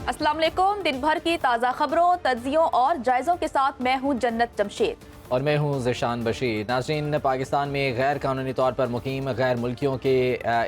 अस्सलाम वालेकुम। दिन भर की ताज़ा खबरों, तज्जियों और जायज़ों के साथ मैं हूँ जन्नत जमशेद और मैं हूँ ज़िशान बशीर। नाज़रीन, पाकिस्तान में गैर कानूनी तौर पर मुकीम गैर मुल्कियों के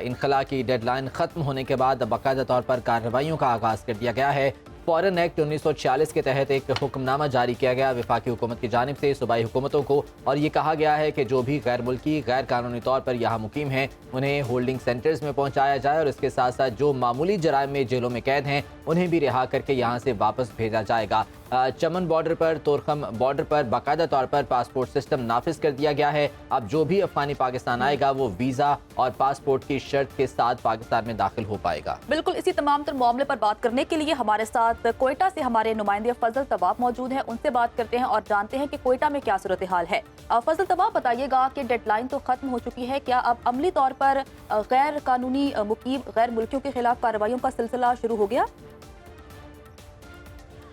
इनखला की डेडलाइन ख़त्म होने के बाद बाकायदा तौर पर कार्रवाइयों का आगाज़ कर दिया गया है। फ़ॉरेन एक्ट 1946 के तहत एक हुक्मनामा जारी किया गया वफाकी हुकूमत की जानिब से सूबाई हुकूमतों को, और ये कहा गया है कि जो भी गैर मुल्की गैर कानूनी तौर पर यहाँ मुकीम हैं उन्हें होल्डिंग सेंटर्स में पहुँचाया जाए, और इसके साथ साथ जो मामूली जराइम में जेलों में कैद हैं उन्हें भी रिहा करके यहाँ से वापस भेजा जाएगा। चमन बॉर्डर पर, तोरखम बॉर्डर पर बाकायदा तौर पर पासपोर्ट सिस्टम नाफिज कर दिया गया है। अब जो भी अफगानी पाकिस्तान आएगा वो वीज़ा और पासपोर्ट की शर्त के साथ पाकिस्तान में दाखिल हो पाएगा। बिल्कुल इसी तमाम तर मामले पर बात करने के लिए हमारे साथ कोयटा से हमारे नुमाइंदे फजल तवाब मौजूद हैं। उनसे बात करते हैं और जानते हैं कि कोयटा में क्या सूरत हाल है। फजल तवाब, बताइएगा कि डेडलाइन तो खत्म हो चुकी है, क्या अब अमली तौर पर गैर कानूनी मुकीम गैर मुल्कियों के खिलाफ कार्रवाइयों का सिलसिला शुरू हो गया?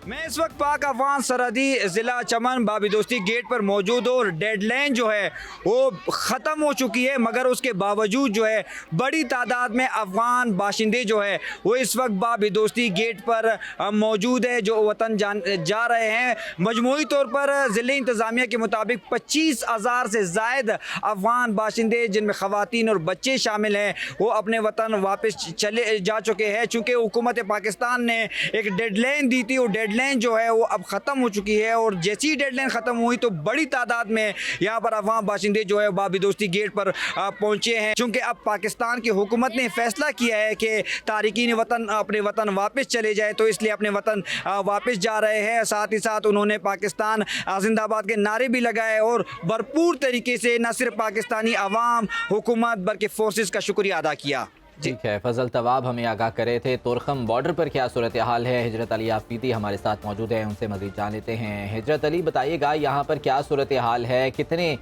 मैं इस वक्त पाक अफगान सरहदी ज़िला चमन बाबीदोस्ती गेट पर मौजूद हूँ और डेडलाइन जो है वो ख़त्म हो चुकी है, मगर उसके बावजूद जो है बड़ी तादाद में अफगान बाशिंदे जो है वो इस वक्त बाबीदोस्ती गेट पर मौजूद है, जो वतन जा रहे हैं। मजमूई तौर पर ज़िले इंतज़ामिया के मुताबिक 25,000 से ज़ायद अफगान बाशिंदे, जिनमें ख़वातीन और बच्चे शामिल हैं, वो अपने वतन वापस चले जा चुके हैं। चूँकि हुकूमत पाकिस्तान ने एक डेडलाइन दी थी, वो डेडलाइन जो है वो अब ख़त्म हो चुकी है, और जैसी ही डेडलाइन ख़त्म हुई तो बड़ी तादाद में यहाँ पर अफगान बाशिंदे जो है बाबीदोस्ती गेट पर पहुँचे हैं। चूँकि अब पाकिस्तान की हुकूमत ने फैसला किया है कि तारिकीन वतन अपने वतन वापस चले जाए, तो इसलिए अपने वतन वापस जा रहे हैं। साथ ही साथ उन्होंने पाकिस्तान जिंदाबाद के नारे भी लगाए और भरपूर तरीके से न सिर्फ पाकिस्तानी अवाम, हुकूमत बल्कि फोर्सेस का शुक्रिया अदा किया। ठीक है, फजल तवाब हमें आगाह करे थे। तोरखम बॉर्डर पर क्या सूरत हाल है? हिजरत अली आफरीदी हमारे साथ मौजूद है, उनसे मज़ीद जान लेते हैं। हिजरत अली, बताइएगा यहाँ पर क्या सूरत हाल है? कितने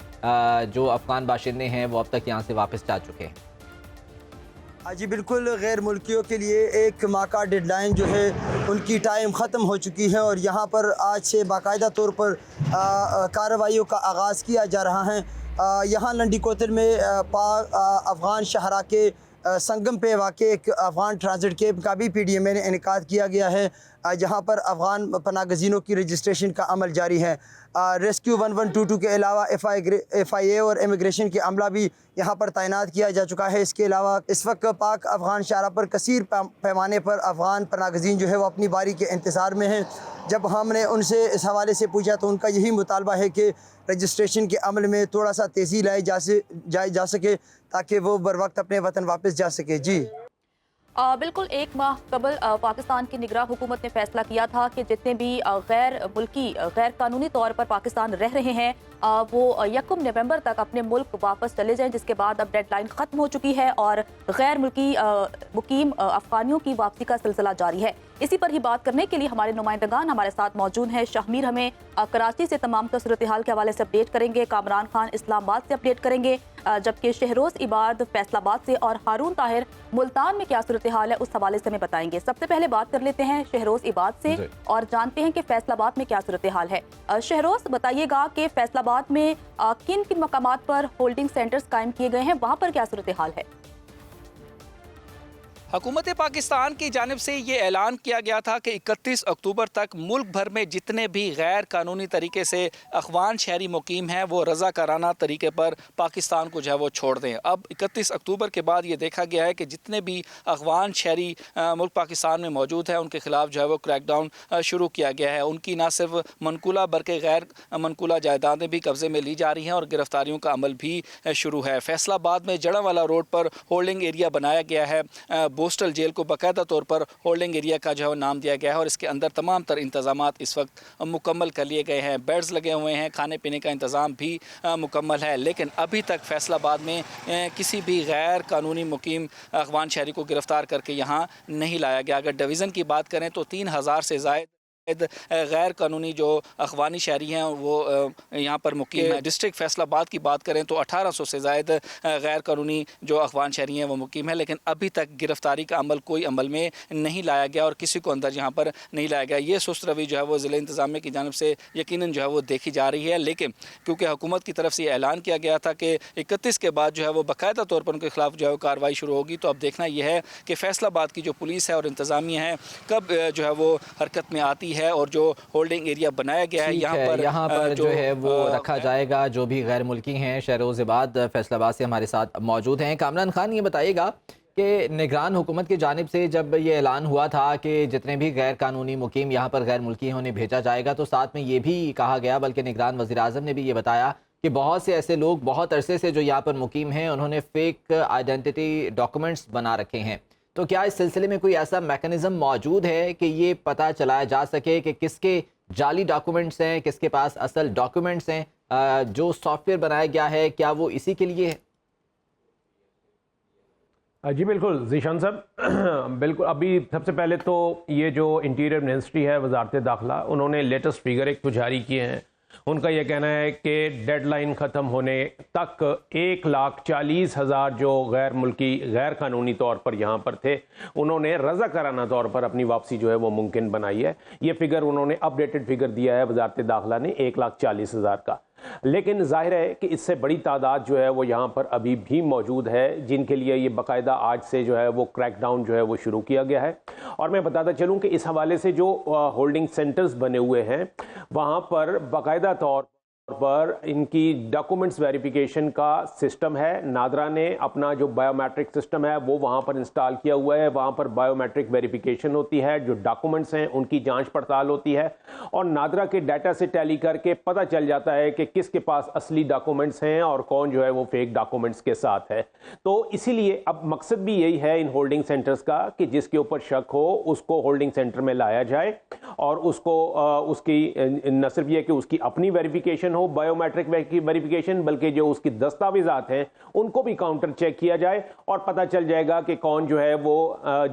जो अफगान बाशिंदे हैं वो अब तक यहाँ से वापस जा चुके हैं? जी बिल्कुल, गैर मुल्कियों के लिए एक माह का डेडलाइन जो है उनकी टाइम ख़त्म हो चुकी है, और यहाँ पर आज से बाकायदा तौर पर कार्रवाइयों का आगाज़ किया जा रहा है। यहाँ लंडी कोतल में अफ़गान शहरा के संगम पे वाक़ एक अफ़गान ट्रांजिट कैंप का भी PDMA ने इनेकाद किया गया है, जहाँ पर अफ़गान पनागज़ीनों की रजिस्ट्रेशन का अमल जारी है। रेस्क्यू 1122 के अलावा FIA और इमिग्रेशन के अमला भी यहाँ पर तैनात किया जा चुका है। इसके अलावा इस वक्त पाक अफ़गान शाहरा पर कसीर पैमाने पर अफ़गान पनागज़ीन जो है वो अपनी बारी के इंतज़ार में हैं। जब हमने उनसे इस हवाले से पूछा तो उनका यही मुतालबा है कि रजिस्ट्रेशन के अमल में थोड़ा सा तेज़ी लाई जा सके, ताकि वो बर वक्त अपने वतन वापस जा सके। जी बिल्कुल, एक माह कबल पाकिस्तान की निगरां हुकूमत ने फैसला किया था कि जितने भी गैर मुल्की गैर कानूनी तौर पर पाकिस्तान रह रहे हैं वो 1 नवंबर तक अपने मुल्क वापस चले जाएं, जिसके बाद अब डेडलाइन ख़त्म हो चुकी है और गैर मुल्की मुकीम अफगानियों की वापसी का सिलसिला जारी है। इसी पर ही बात करने के लिए हमारे नुमाइंदगान हमारे साथ मौजूद हैं। शाहमीर हमें कराची से तमाम सूरत हाल के हवाले से अपडेट करेंगे, कामरान खान इस्लामाबाद से अपडेट करेंगे, जबकि शहरोज इबाद फैसलाबाद से और हारून ताहिर मुल्तान में क्या सूरत हाल है उस हवाले से हमें बताएंगे। सबसे पहले बात कर लेते हैं शहरोज इबाद से और जानते हैं कि फैसलाबाद में क्या सूरत हाल है। शहरोज, बताइएगा कि फैसलाबाद में किन किन मकामात पर होल्डिंग सेंटर्स कायम किए गए हैं, वहाँ पर क्या सूरत हाल है? हुकूमत पाकिस्तान की जानिब से ये ऐलान किया गया था कि 31 अक्टूबर तक मुल्क भर में जितने भी गैर कानूनी तरीके से अफगान शहरी मुकीम हैं वो रज़ाकाराना तरीके पर पाकिस्तान को जो है वो छोड़ दें। अब 31 अक्टूबर के बाद ये देखा गया है कि जितने भी अफगान शहरी मुल्क पाकिस्तान में मौजूद हैं उनके ख़िलाफ़ जो है वो क्रैकडाउन शुरू किया गया है। उनकी ना सिर्फ मनकूला बल्कि गैर मनकूला जायदादें भी कब्ज़े में ली जा रही हैं और गिरफ्तारियों का अमल भी शुरू है। फैसलाबाद में जड़ावाला रोड पर होल्डिंग एरिया बनाया गया है। बोस्टल जेल को बाकायदा तौर पर होल्डिंग एरिया का जो है नाम दिया गया है और इसके अंदर तमाम तर इंतज़ामात इस वक्त मुकम्मल कर लिए गए हैं। बेड्स लगे हुए हैं, खाने पीने का इंतज़ाम भी मुकम्मल है, लेकिन अभी तक फैसलाबाद में किसी भी गैर कानूनी मुकीम अफगान शहरी को गिरफ़्तार करके यहाँ नहीं लाया गया। अगर डिवीज़न की बात करें तो 3,000 से ज़ायद गैर कानूनी जो अफगानी शहरी हैं वो यहाँ पर मुकीम है। डिस्ट्रिक्ट फैसलाबाद की बात करें तो 1800 से ज़ायद गैर कानूनी जो अफगान शहरी हैं वो मुकीम है, लेकिन अभी तक गिरफ्तारी का अमल कोई अमल में नहीं लाया गया और किसी को अंदर यहाँ पर नहीं लाया गया। ये सुस्त रवि जो है वो ज़िला इंतज़ामिया की जानिब से यकीनन जो है वो देखी जा रही है, लेकिन क्योंकि हुकूमत की तरफ से ये ऐलान किया गया था कि 31 के बाद जो है वो बाकायदा तौर पर उनके खिलाफ जो है वो कार्रवाई शुरू होगी, तो अब देखना यह है कि फैसलाबाद की जो पुलिस है और इंतज़ामिया है कब जो है वो हरकत में आती है और जो होल्डिंग एरिया बनाया गया है यहाँ पर जो है वो रखा जाएगा। जो भी गैर मुल्की हैं शहरोज़ाबाद फैसलाबाद से हमारे साथ मौजूद हैं। कामरान खान ये बताइएगा कि निगरान हुकूमत की जानिब से जब ये ऐलान हुआ था कि जितने भी गैर कानूनी मुकीम यहाँ पर गैर मुल्की हैं उन्हें भेजा जाएगा, तो साथ में ये भी कहा गया, बल्कि निगरान वज़ीर-ए-आज़म ने भी ये बताया कि बहुत से ऐसे लोग बहुत अरसे से जो यहाँ पर मुकीम हैं उन्होंने फ़ेक आइडेंटिटी डॉक्यूमेंट्स बना रखे हैं। तो क्या इस सिलसिले में कोई ऐसा मैकेनिज़्म मौजूद है कि ये पता चलाया जा सके कि किसके जाली डॉक्यूमेंट्स हैं, किसके पास असल डॉक्यूमेंट्स हैं? जो सॉफ्टवेयर बनाया गया है क्या वो इसी के लिए है? जी बिल्कुल ज़ीशान साहब, बिल्कुल। अभी सबसे पहले तो ये जो इंटीरियर मिनिस्ट्री है, वजारत दाखिला, उन्होंने लेटेस्ट फिगर एक जारी किए हैं। उनका यह कहना है कि डेडलाइन ख़त्म होने तक 1,40,000 जो गैर मुल्की गैर कानूनी तौर पर यहाँ पर थे, उन्होंने रज़ाकाराना तौर पर अपनी वापसी जो है वो मुमकिन बनाई है। ये फिगर उन्होंने अपडेटेड फिगर दिया है वजारत दाखिला ने 1,40,000 का। लेकिन जाहिर है कि इससे बड़ी तादाद जो है वो यहाँ पर अभी भी मौजूद है, जिनके लिए ये बाकायदा आज से जो है वो क्रैकडाउन जो है वो शुरू किया गया है। और मैं बताता चलूँ कि इस हवाले से जो होल्डिंग सेंटर्स बने हुए हैं वहाँ पर बाकायदा तौर पर इनकी डॉक्यूमेंट्स वेरिफिकेशन का सिस्टम है। नादरा ने अपना जो बायोमेट्रिक सिस्टम है वो वहाँ पर इंस्टॉल किया हुआ है। वहाँ पर बायोमेट्रिक वेरिफिकेशन होती है, जो डॉक्यूमेंट्स हैं उनकी जांच पड़ताल होती है और नादरा के डाटा से टैली करके पता चल जाता है कि किसके पास असली डॉक्यूमेंट्स हैं और कौन जो है वो फेक डॉक्यूमेंट्स के साथ है। तो इसीलिए अब मकसद भी यही है इन होल्डिंग सेंटर्स का कि जिसके ऊपर शक हो उसको होल्डिंग सेंटर में लाया जाए और उसको उसकी न सिर्फ यह कि उसकी अपनी वेरिफिकेशन हो, बायोमेट्रिक वेरिफिकेशन, बल्कि जो उसकी दस्तावेजात हैं उनको भी काउंटर चेक किया जाए और पता चल जाएगा कि कौन जो है वो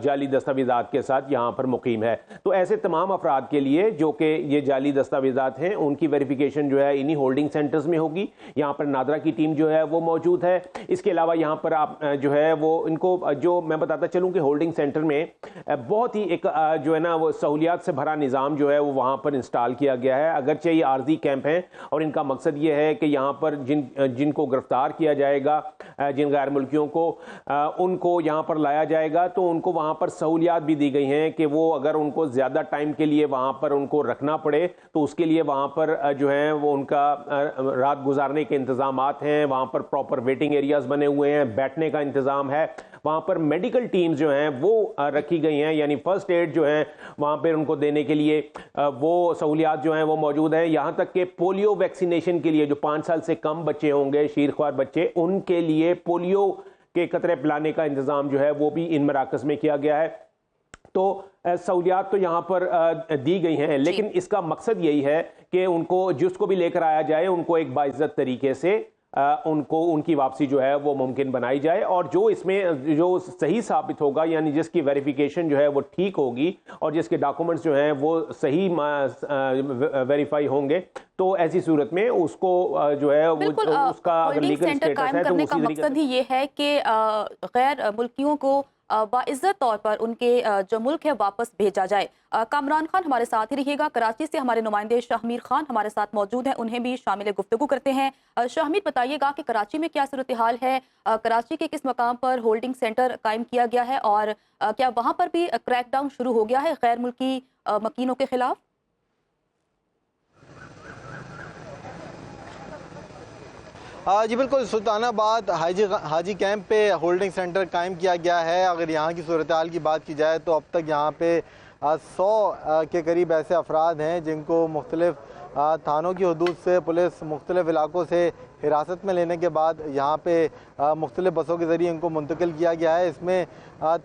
जाली दस्तावेजात के साथ यहाँ पर मुकीम है। तो ऐसे तमाम अफराद के लिए जो कि ये जाली दस्तावेजात हैं उनकी वेरिफिकेशन जो है इन्हीं होल्डिंग सेंटर्स में होगी। यहाँ पर नादरा की टीम जो है वो मौजूद है। इसके अलावा यहाँ पर आप जो है वो इनको जो मैं बताता चलूँ कि होल्डिंग सेंटर में बहुत ही एक जो है ना वो सहूलियात से भरा निज़ाम जो है वो वहाँ पर इंस्टॉल किया गया है। अगरचे ये आर्जी कैंप हैं और इनका मकसद ये है कि यहाँ पर जिनको गिरफ्तार किया जाएगा, जिन गैर मुल्कियों को उनको यहाँ पर लाया जाएगा, तो उनको वहाँ पर सहूलियात भी दी गई हैं कि वो अगर उनको ज़्यादा टाइम के लिए वहाँ पर उनको रखना पड़े तो उसके लिए वहाँ पर जो है वो उनका रात गुजारने के इंतज़ामात हैं। वहाँ पर प्रॉपर वेटिंग एरियाज़ बने हुए हैं, बैठने का इंतज़ाम है। वहाँ पर मेडिकल टीम्स जो हैं वो रखी गई हैं, यानी फर्स्ट एड जो है वहाँ पर उनको देने के लिए वो सहूलियात जो हैं वो मौजूद हैं। यहाँ तक कि पोलियो वैक्सीनेशन के लिए जो 5 साल से कम बच्चे होंगे, शीरख्वार बच्चे, उनके लिए पोलियो के कतरे पिलाने का इंतज़ाम जो है वो भी इन मराकज़ में किया गया है। तो सहूलियात तो यहाँ पर दी गई हैं, लेकिन इसका मकसद यही है कि उनको जिसको भी लेकर आया जाए उनको एक बाइज्जत तरीके से उनको उनकी वापसी जो है वो मुमकिन बनाई जाए और जो इसमें जो सही साबित होगा, यानी जिसकी वेरिफिकेशन जो है वो ठीक होगी और जिसके डॉक्यूमेंट्स जो हैं वो सही वेरीफाई होंगे, तो ऐसी सूरत में उसको जो है वो उसका लीगल स्टेटस है तो उसी तरीके से मकसद ही ये है कि गैर मुल्कियों को बाइज्जत तौर पर उनके जो मुल्क है वापस भेजा जाए। कामरान खान हमारे साथ ही रहिएगा। कराची से हमारे नुमाइंदे शाहमीर खान हमारे साथ मौजूद हैं, उन्हें भी शामिल गुफ्तगू करते हैं। शाहमीर, बताइएगा कि कराची में क्या सूरत हाल है, कराची के किस मकाम पर होल्डिंग सेंटर कायम किया गया है और क्या वहाँ पर भी क्रैकडाउन शुरू हो गया है गैर मुल्की मकीनों के खिलाफ? जी बिल्कुल, सुल्तानाबाद हाजी कैंप पे होल्डिंग सेंटर कायम किया गया है। अगर यहाँ की सूरत हाल की बात की जाए तो अब तक यहाँ पे 100 के करीब ऐसे अफराद हैं जिनको मुख्तलिफ थानों की हदूद से पुलिस मुख्तलिफ इलाकों से हिरासत में लेने के बाद यहाँ पे मुख्तलिफ बसों के ज़रिए इनको मुंतकिल किया गया है। इसमें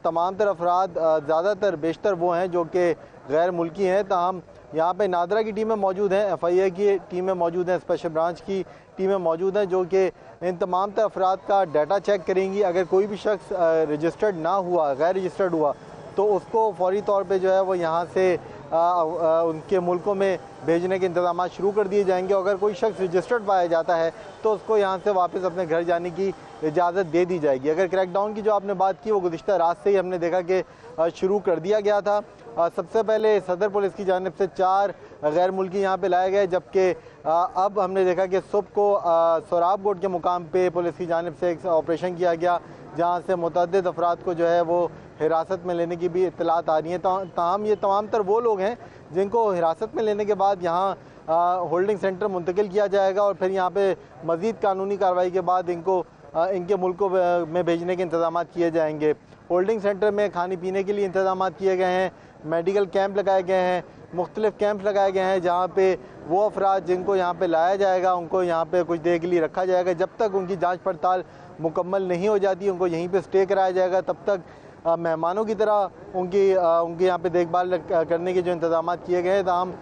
तमाम तर अफराद ज़्यादातर बेशतर वो हैं जो कि गैर मुल्की हैं। ताहम यहाँ पे नादरा की टीमें मौजूद हैं, FIA की टीमें मौजूद हैं, स्पेशल ब्रांच की टीमें मौजूद हैं जो कि इन तमाम तर अफराद का डाटा चेक करेंगी। अगर कोई भी शख्स रजिस्टर्ड ना हुआ, गैर रजिस्टर्ड हुआ, तो उसको फौरी तौर पे जो है वो यहाँ से उनके मुल्कों में भेजने के इंतजाम शुरू कर दिए जाएंगे। अगर कोई शख्स रजिस्टर्ड पाया जाता है तो उसको यहाँ से वापस अपने घर जाने की इजाज़त दे दी जाएगी। अगर क्रैकडाउन की जो आपने बात की वो गुज़िश्ता रात से ही हमने देखा कि शुरू कर दिया गया था। सबसे पहले सदर पुलिस की जानिब से 4 गैर मुल्की यहाँ पे लाए गए, जबकि अब हमने देखा कि सुबह को सोराब बोर्ड के मुकाम पे पुलिस की जानिब से एक ऑपरेशन किया गया, जहाँ से मुतअद्दिद अफराद को जो है वो हिरासत में लेने की भी इत्तलात आ रही हैं। ताहम ये तमाम तर वो लोग हैं जिनको हिरासत में लेने के बाद यहाँ होल्डिंग सेंटर मुंतकिल किया जाएगा और फिर यहाँ पे मज़ीद कानूनी कार्रवाई के बाद इनको इनके मुल्कों में भेजने के इंतजाम किए जाएंगे। होल्डिंग सेंटर में खाने पीने के लिए इंतजाम किए गए हैं, मेडिकल कैंप लगाए गए हैं, मुख्तलिफ कैंप लगाए गए हैं, जहाँ पे वो अफराद जिनको यहाँ पे लाया जाएगा उनको यहाँ पे कुछ देर के लिए रखा जाएगा। जब तक उनकी जांच पड़ताल मुकम्मल नहीं हो जाती उनको यहीं पे स्टे कराया जाएगा, तब तक मेहमानों की तरह उनकी यहाँ पे देखभाल करने के जो इंतजाम किए गए हैं। ताहम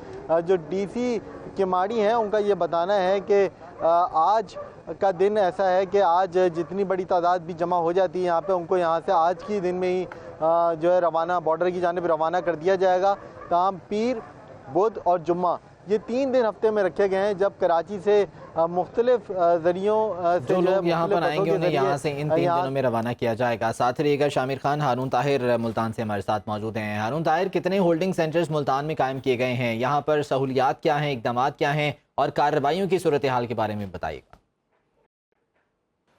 जो डीसी किमाड़ी हैं उनका ये बताना है कि आज का दिन ऐसा है कि आज जितनी बड़ी तादाद भी जमा हो जाती है यहाँ पे, उनको यहाँ से आज की दिन में ही जो है रवाना बॉर्डर की जानिब रवाना कर दिया जाएगा। ताहम पीर, बुध और जुम्मा ये 3 दिन हफ्ते में रखे गए हैं, जब कराची से मुख्तलिफ ज़रियों से जो लोग यहाँ पर आएंगे उन्हें यहाँ से इन 3 दिनों में रवाना किया जाएगा। साथ रहिएगा शामिर खान। हारून ताहिर मुल्तान से हमारे साथ मौजूद हैं। हारून ताहिर, कितने होल्डिंग सेंटर्स मुल्तान में कायम किए गए हैं? यहाँ पर सहूलियात क्या हैं, इकदाम क्या हैं और कार्रवाइयों की सूरत हाल के बारे में बताइएगा।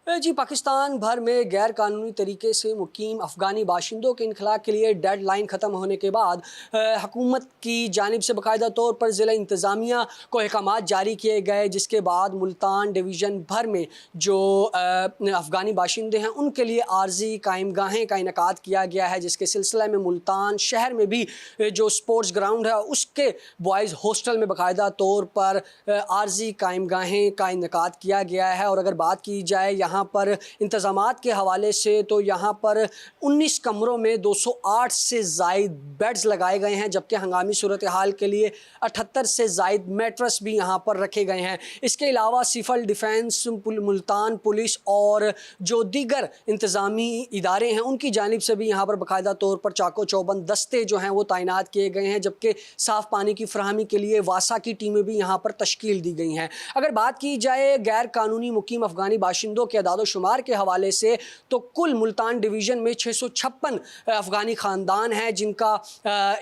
जी, पाकिस्तान भर में गैर कानूनी तरीके से मुकीम अफ़गानी बाशिंदों के इनखला के लिए डेड लाइन ख़त्म होने के बाद हुकूमत की जानिब से बाकायदा तौर पर ज़िला इंतज़ामिया को अहकामात जारी किए गए, जिसके बाद मुल्तान डिवीज़न भर में जो अफ़गानी बाशिंदे हैं उनके लिए आर्जी कायमगाहें का इनेकाद किया गया है, जिसके सिलसिले में मुल्तान शहर में भी जो स्पोर्ट्स ग्राउंड है उसके बॉयज़ हॉस्टल में बाकायदा तौर पर आर्जी कायमगाहें का इनेकाद किया गया है। और अगर बात की जाए यहाँ पर इंतजामात के हवाले से तो यहाँ पर 19 कमरों में 208 से ज़ायद बेड्स लगाए गए हैं, जबकि हंगामी सूरत हाल के लिए 78 से ज़ायद मैट्रेस भी यहाँ पर रखे गए हैं। इसके अलावा सिविल डिफेंस, मुल्तान पुलिस और जो दीगर इंतज़ामी इदारे हैं उनकी जानिब से भी यहाँ पर बाकायदा तौर पर चाको चौबंद दस्ते जो हैं वो तैनात किए गए हैं, जबकि साफ़ पानी की फराहमी के लिए वासा की टीमें भी यहाँ पर तश्कील दी गई हैं। अगर बात की जाए गैर कानूनी मुकीम अफ़गानी बाशिंदों के दादो शुमार के हवाले से तो कुल मुल्तान डिवीज़न में 656 अफ़गानी ख़ानदान हैं जिनका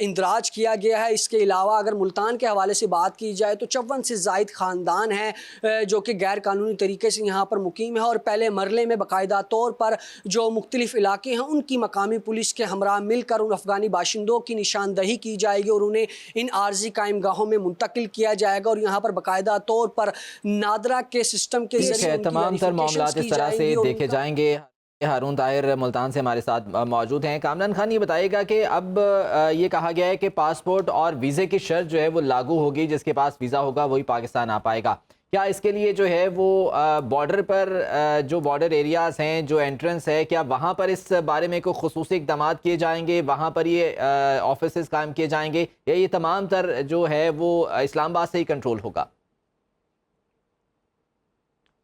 इंदराज किया गया है। इसके अलावा अगर मुल्तान के हवाले से बात की जाए तो 54 से ज़ायद ख़ानदान हैं जो कि गैर कानूनी तरीके से यहाँ पर मुकीम है और पहले मरले में बाकायदा तौर पर जो मुख्तलिफ इलाके हैं उनकी मकामी पुलिस के हमरा मिलकर उन अफ़गानी बाशिंदों की निशानदही की जाएगी और उन्हें इन आर्जी कायमगाहों में मुंतकिल किया जाएगा और यहाँ पर बाकायदा तौर पर नादरा के सिस्टम के जरिए तमाम तर मामलात इस तरह से देखे जाएंगे। हारून ताहिर मुल्तान से हमारे साथ मौजूद हैं। कामरान खान, ये बताइएगा कि अब ये कहा गया है कि पासपोर्ट और वीज़े की शर्त जो है वो लागू होगी, जिसके पास वीज़ा होगा वही पाकिस्तान आ पाएगा। क्या इसके लिए जो है वो बॉर्डर पर जो बॉर्डर एरियाज़ हैं, जो एंट्रेंस है, क्या वहाँ पर इस बारे में कोई खुसूसी इक़दाम किए जाएंगे, वहाँ पर ये ऑफिस कायम किए जाएंगे, या ये तमाम तर जो है वो इस्लामाबाद से ही कंट्रोल होगा?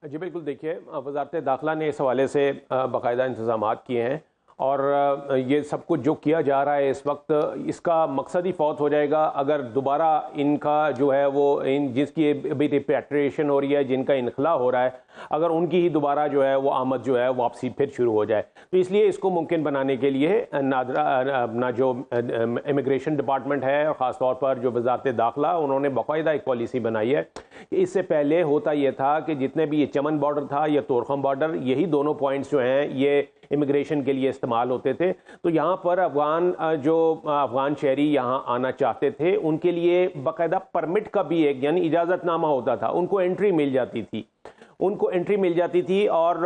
जी बिल्कुल, देखिए वज़ारत दाखिला ने इस हवाले से बाकायदा इंतज़ाम किए हैं और ये सब कुछ जो किया जा रहा है इस वक्त, इसका मकसद ही फौत हो जाएगा अगर दोबारा इनका जो है वो जिसकी अभी रिपैट्रिएशन हो रही है, जिनका इनखला हो रहा है, अगर उनकी ही दोबारा जो है वो आमद जो है वापसी फिर शुरू हो जाए। तो इसलिए इसको मुमकिन बनाने के लिए अपना जो इमिग्रेशन डिपार्टमेंट है और ख़ास तौर पर जो वज़ारत दाखिला, उन्होंने बाकायदा एक पॉलिसी बनाई है कि इससे पहले होता ये था कि जितने भी ये चमन बॉर्डर था या तोरखम बॉर्डर, यही दोनों पॉइंट्स जो हैं ये इमिग्रेशन के लिए इस्तेमाल होते थे। तो यहाँ पर अफ़गान शहरी यहाँ आना चाहते थे उनके लिए बाकायदा परमिट का भी एक यानी इजाज़तनामा होता था, उनको एंट्री मिल जाती थी और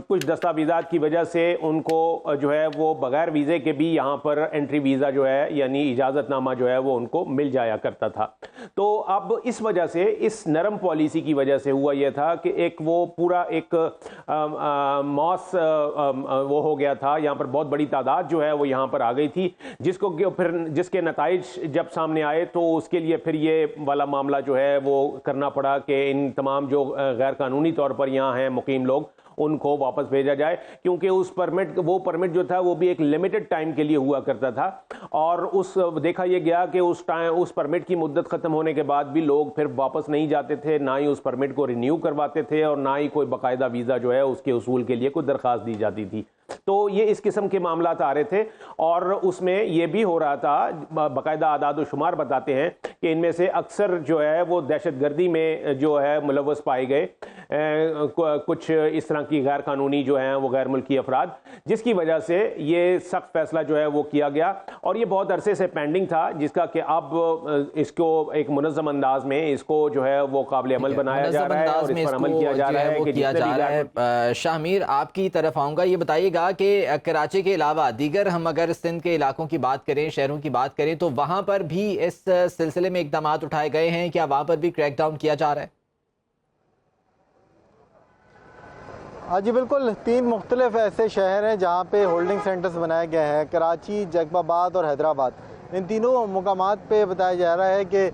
कुछ दस्तावेज़ात की वजह से उनको जो है वो बग़ैर वीज़े के भी यहाँ पर एंट्री वीज़ा जो है यानी इजाज़तनामा जो है वो उनको मिल जाया करता था। तो अब इस वजह से, इस नरम पॉलिसी की वजह से हुआ यह था कि एक वो पूरा एक मॉस वो हो गया था, यहाँ पर बहुत बड़ी तादाद जो है वो यहाँ पर आ गई थी, जिसके नताइज जब सामने आए तो उसके लिए फिर ये वाला मामला जो है वो करना पड़ा कि इन तमाम जो गैर कानूनी तौर पर यहाँ हैं मुकीम लोग, उनको वापस भेजा जाए, क्योंकि वो परमिट जो था वो भी एक लिमिटेड टाइम के लिए हुआ करता था और देखा यह गया कि उस परमिट की मुद्दत खत्म होने के बाद भी लोग फिर वापस नहीं जाते थे, ना ही उस परमिट को रिन्यू करवाते थे और ना ही कोई बाकायदा वीज़ा जो है उसके उसूल के लिए कोई दरख्वास्त दी जाती थी। तो ये इस किस्म के मामला आ रहे थे और उसमें यह भी हो रहा था, बाकायदा आदाद शुमार बताते हैं कि इनमें से अक्सर जो है वो दहशतगर्दी में जो है मुलव्वस पाए गए कुछ इस तरह की गैर कानूनी जो हैं वो गैर मुल्की अफराद, जिसकी वजह से ये सख्त फैसला जो है वो किया गया और ये बहुत अरसे से पेंडिंग था, जिसका कि अब इसको एक मुनज़्ज़म अंदाज में इसको जो है वो काबिल अमल बनाया जा रहा है और इस पर अमल किया जा रहा है कि किया जा रहा है। शाहमीर, आपकी तरफ आऊँगा, ये बताइएगा कि कराची के अलावा दीगर हम अगर सिंध के इलाकों की बात करें, शहरों की बात करें, तो वहाँ पर भी इस सिलसिले में इक़दाम उठाए गए हैं, क्या वहाँ पर भी क्रैकडाउन किया जा रहा है? हाँ जी बिल्कुल, 3 मुख्तलिफ ऐसे शहर हैं जहाँ पे होल्डिंग सेंटर्स बनाए गए हैं, कराची, जैकबाबाद और हैदराबाद। इन तीनों मुकामात पे बताया जा रहा है कि